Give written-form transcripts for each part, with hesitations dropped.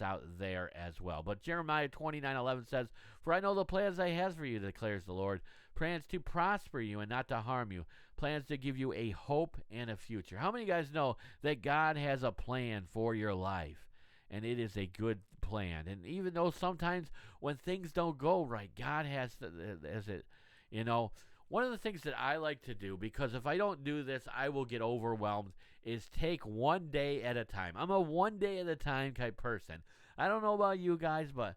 out there as well. But Jeremiah 29:11 says, "For I know the plans I have for you, declares the Lord, plans to prosper you and not to harm you, plans to give you a hope and a future." How many of you guys know that God has a plan for your life? And it is a good plan. And even though sometimes when things don't go right, God has it, you know, one of the things that I like to do, because if I don't do this, I will get overwhelmed, is take one day at a time. I'm a one day at a time type person. I don't know about you guys, but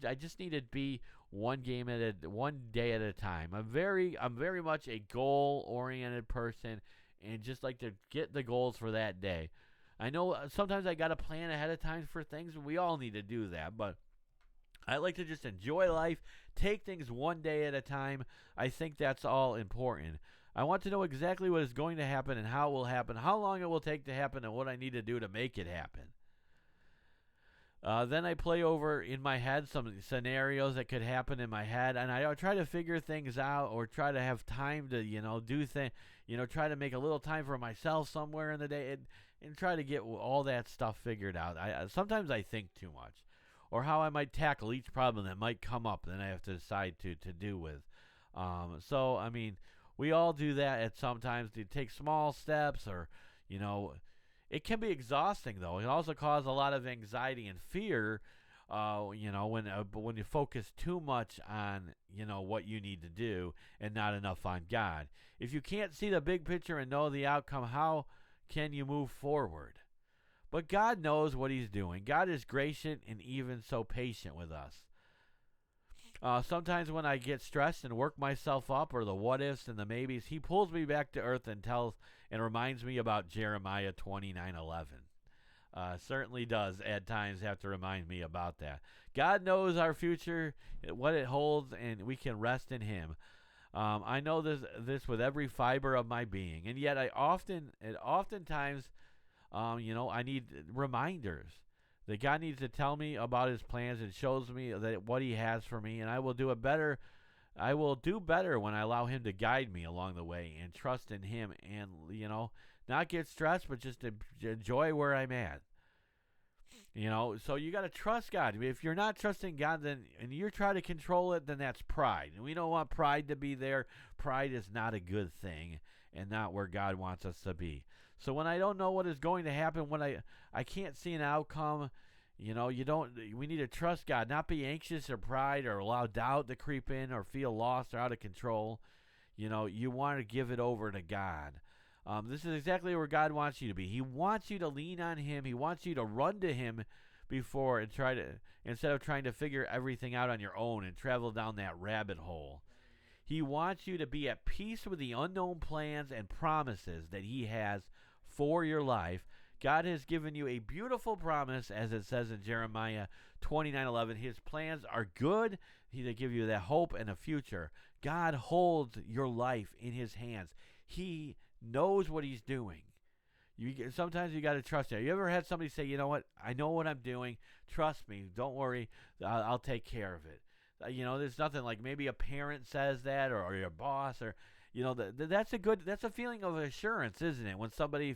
I just need to be one day at a time. I'm very much a goal oriented person, and just like to get the goals for that day. I know sometimes I got to plan ahead of time for things, and we all need to do that, but I like to just enjoy life, take things one day at a time. I think that's all important. I want to know exactly what is going to happen and how it will happen, how long it will take to happen, and what I need to do to make it happen. Then I play over in my head some scenarios that could happen in my head, and I try to figure things out, or try to have time to, do things, try to make a little time for myself somewhere in the day, and try to get all that stuff figured out. Sometimes I think too much, or how I might tackle each problem that might come up, then I have to decide to do with. So, I mean, we all do that at sometimes, to take small steps, or, it can be exhausting, though. It can also cause a lot of anxiety and fear, when you focus too much on, what you need to do, and not enough on God. If you can't see the big picture and know the outcome, how can you move forward? But God knows what he's doing. God is gracious and even so patient with us. Sometimes when I get stressed and work myself up, or the what ifs and the maybes, he pulls me back to earth and reminds me about Jeremiah 29:11. Certainly does at times have to remind me about that. God knows our future, what it holds, and we can rest in him. I know this with every fiber of my being, and yet oftentimes, I need reminders that God needs to tell me about his plans, and shows me that what he has for me, and I will do better when I allow him to guide me along the way, and trust in him, and not get stressed, but just enjoy where I'm at. So you got to trust God. If you're not trusting God, and you're trying to control it, then that's pride. And we don't want pride to be there. Pride is not a good thing, and not where God wants us to be. So when I don't know what is going to happen, when I can't see an outcome, we need to trust God, not be anxious or pride, or allow doubt to creep in, or feel lost or out of control. You want to give it over to God. This is exactly where God wants you to be. He wants you to lean on him. He wants you to run to him instead of trying to figure everything out on your own and travel down that rabbit hole. He wants you to be at peace with the unknown plans and promises that he has for your life. God has given you a beautiful promise, as it says in Jeremiah 29:11. His plans are good. They give you that hope and a future. God holds your life in his hands. He knows what he's doing. Sometimes you got to trust him. You ever had somebody say, "You know what? I know what I'm doing. Trust me. Don't worry. I'll take care of it." There's nothing like maybe a parent says that, or your boss, or that's a feeling of assurance, isn't it? When somebody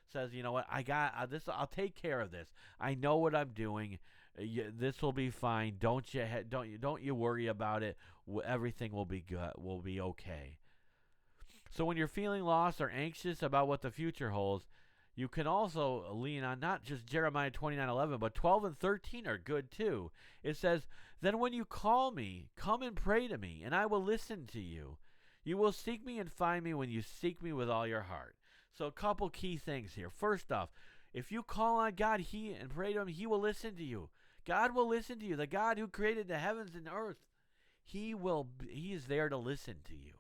says, "You know what? I got this. I'll take care of this. I know what I'm doing. This will be fine. Don't you worry about it. Everything will be good. Will be okay." So when you're feeling lost or anxious about what the future holds, you can also lean on not just Jeremiah 29:11, but 12 and 13 are good too. It says, "Then when you call me, come and pray to me, and I will listen to you. You will seek me and find me when you seek me with all your heart." So a couple key things here. First off, if you call on God and pray to him, he will listen to you. God will listen to you. The God who created the heavens and earth, he is there to listen to you.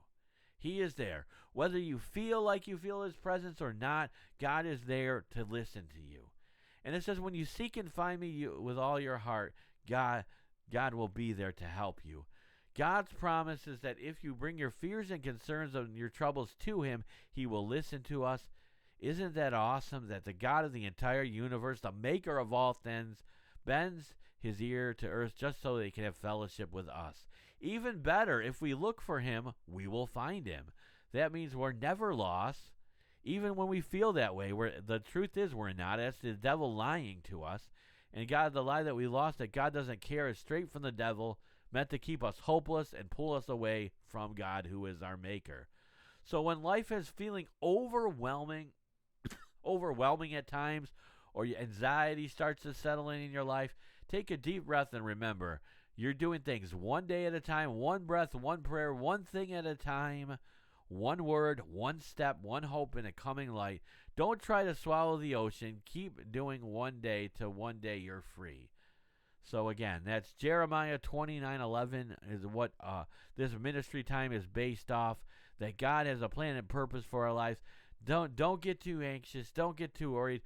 He is there. Whether you feel his presence or not, God is there to listen to you. And it says, when you seek and find me with all your heart, God will be there to help you. God's promise is that if you bring your fears and concerns and your troubles to him, he will listen to us. Isn't that awesome that the God of the entire universe, the maker of all things, bends his ear to earth just so they can have fellowship with us? Even better, if we look for him, we will find him. That means we're never lost. Even when we feel that way, the truth is we're not. That's the devil lying to us. And God, the lie that we lost that God doesn't care is straight from the devil, meant to keep us hopeless and pull us away from God, who is our maker. So when life is feeling overwhelming at times, or your anxiety starts to settle in your life, take a deep breath and remember, you're doing things one day at a time, one breath, one prayer, one thing at a time, one word, one step, one hope in a coming light. Don't try to swallow the ocean. Keep doing one day till one day you're free. So again, that's Jeremiah 29:11 is what this ministry time is based off. That God has a plan and purpose for our lives. Don't get too anxious. Don't get too worried.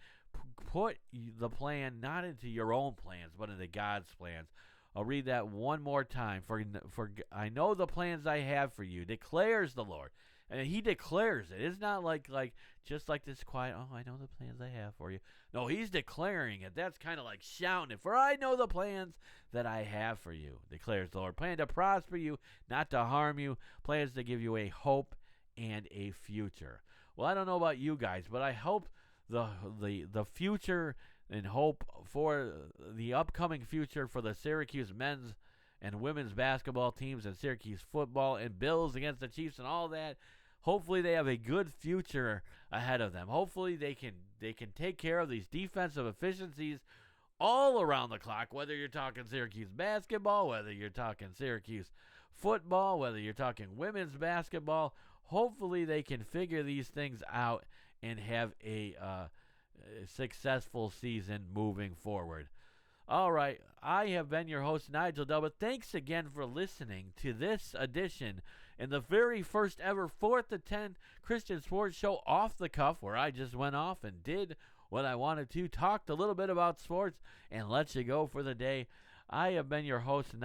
Put the plan not into your own plans, but into God's plans. I'll read that one more time. For I know the plans I have for you, declares the Lord. And he declares it. It's not like just like this quiet, oh, I know the plans I have for you. No, he's declaring it. That's kind of like shouting it. For I know the plans that I have for you, declares the Lord. Plan to prosper you, not to harm you. Plans to give you a hope and a future. Well, I don't know about you guys, but I hope the future and hope for the upcoming future for the Syracuse men's and women's basketball teams and Syracuse football and Bills against the Chiefs and all that. Hopefully they have a good future ahead of them. Hopefully they can take care of these defensive efficiencies all around the clock, whether you're talking Syracuse basketball, whether you're talking Syracuse football, whether you're talking women's basketball. Hopefully they can figure these things out and have a successful season moving forward. All right, I have been your host, Nigel Delbert. Thanks again for listening to this edition and the very first ever 4th to 10 Christian sports show off the cuff, where I just went off and did what I wanted to, talked a little bit about sports, and let you go for the day. I have been your host,